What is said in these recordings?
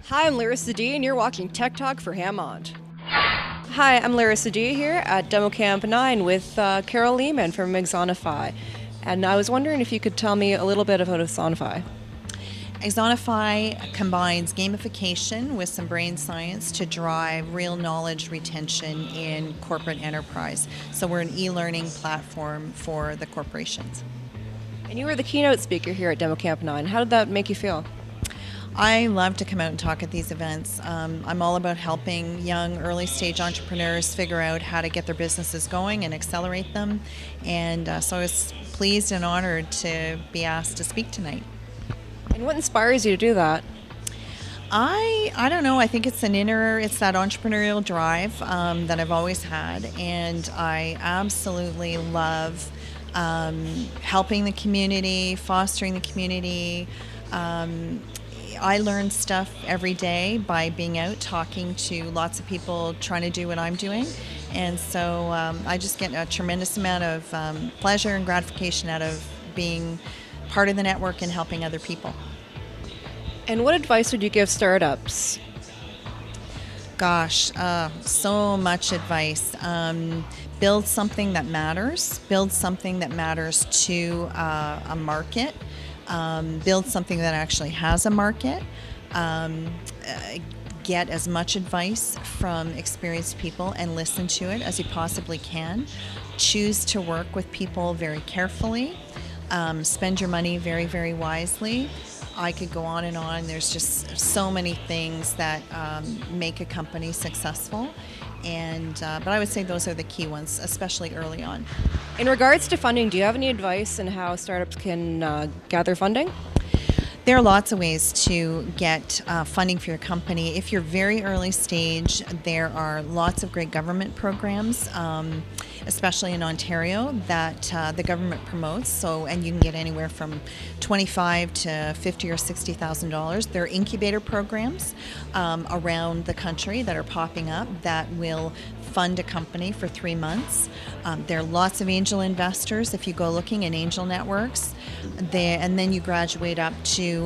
Hi, I'm Larissa D, and you're watching Tech Talk for HamOnt. Hi, I'm Larissa D here at Demo Camp 9 with Carol Leaman from Axonify. And I was wondering if you could tell me a little bit about Axonify. Axonify combines gamification with some brain science to drive real knowledge retention in corporate enterprise. So we're an e-learning platform for the corporations. And you were the keynote speaker here at Demo Camp 9. How did that make you feel? I love to come out and talk at these events. I'm all about helping young, early-stage entrepreneurs figure out how to get their businesses going and accelerate them. And so I was pleased and honored to be asked to speak tonight. And what inspires you to do that? I don't know. I think it's that entrepreneurial drive that I've always had, and I absolutely love helping the community, fostering the community. I learn stuff every day by being out talking to lots of people trying to do what I'm doing, and so I just get a tremendous amount of pleasure and gratification out of being part of the network and helping other people. And what advice would you give startups? Gosh, so much advice. Build something that matters. Build something that matters to a market. Build something that actually has a market. Get as much advice from experienced people and listen to it as you possibly can. Choose to work with people very carefully. Spend your money very, very wisely. I could go on and on. There's just so many things that make a company successful. But I would say those are the key ones, especially early on. In regards to funding, do you have any advice on how startups can gather funding? There are lots of ways to get funding for your company. If you're very early stage, there are lots of great government programs, especially in Ontario, that the government promotes. And you can get anywhere from $25,000 to $50,000 or $60,000. There are incubator programs around the country that are popping up that will fund a company for 3 months. There are lots of angel investors if you go looking in angel networks. And then you graduate up to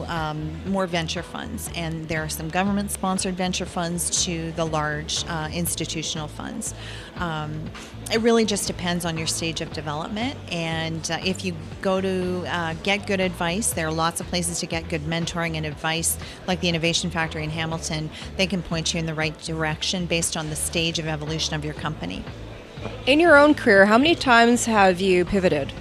more venture funds. And there are some government-sponsored venture funds to the large institutional funds. It really just depends on your stage of development. And if you go to get good advice, there are lots of places to get good mentoring and advice, like the Innovation Factory in Hamilton. They can point you in the right direction based on the stage of evolution of your company. In your own career, how many times have you pivoted?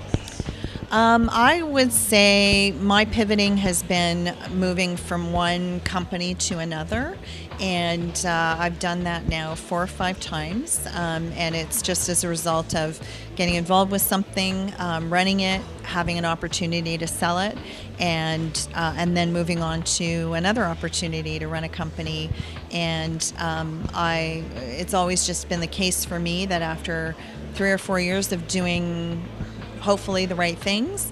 I would say my pivoting has been moving from one company to another, and I've done that now 4 or 5 times, and it's just as a result of getting involved with something, running it, having an opportunity to sell it, and then moving on to another opportunity to run a company. And it's always just been the case for me that after 3 or 4 years of doing hopefully the right things,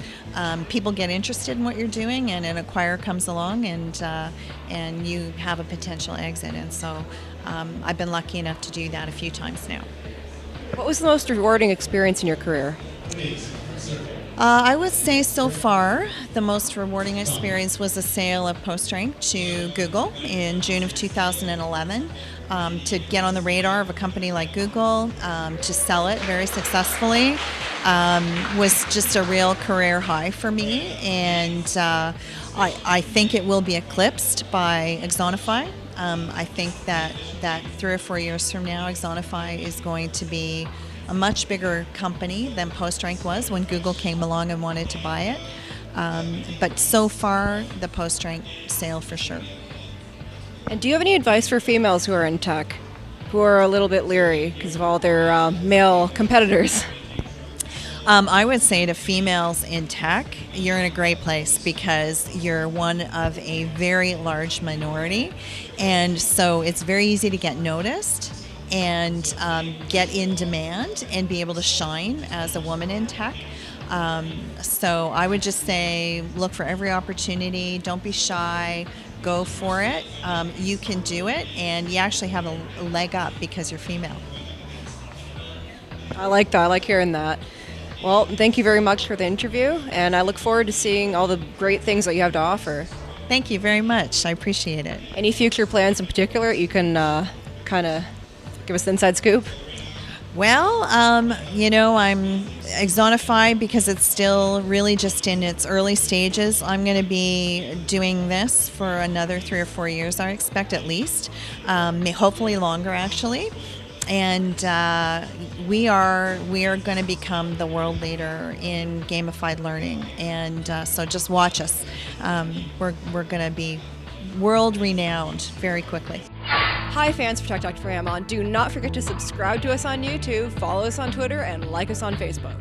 people get interested in what you're doing, and an acquirer comes along, and you have a potential exit. And so I've been lucky enough to do that a few times now. What was the most rewarding experience in your career? I would say so far the most rewarding experience was the sale of PostRank to Google in June of 2011. To get on the radar of a company like Google, to sell it very successfully, was just a real career high for me. And I think it will be eclipsed by Axonify. I think that 3 or 4 years from now, Axonify is going to be a much bigger company than PostRank was when Google came along and wanted to buy it. But so far, the PostRank sale for sure. And do you have any advice for females who are in tech, who are a little bit leery because of all their male competitors? I would say to females in tech, you're in a great place because you're one of a very large minority. And so it's very easy to get noticed and get in demand and be able to shine as a woman in tech. So I would just say look for every opportunity. Don't be shy. Go for it. You can do it, and you actually have a leg up because you're female. I like that. I like hearing that. Well, thank you very much for the interview, and I look forward to seeing all the great things that you have to offer. Thank you very much. I appreciate it. Any future plans in particular you can kind of give us the inside scoop? Well, I'm Axonify, because it's still really just in its early stages. I'm going to be doing this for another 3 or 4 years, I expect, at least. Hopefully longer, actually. And we are going to become the world leader in gamified learning. And so just watch us. We're going to be world renowned very quickly. Hi fans for TechTalk4HamOnt. Do not forget to subscribe to us on YouTube, follow us on Twitter, and like us on Facebook.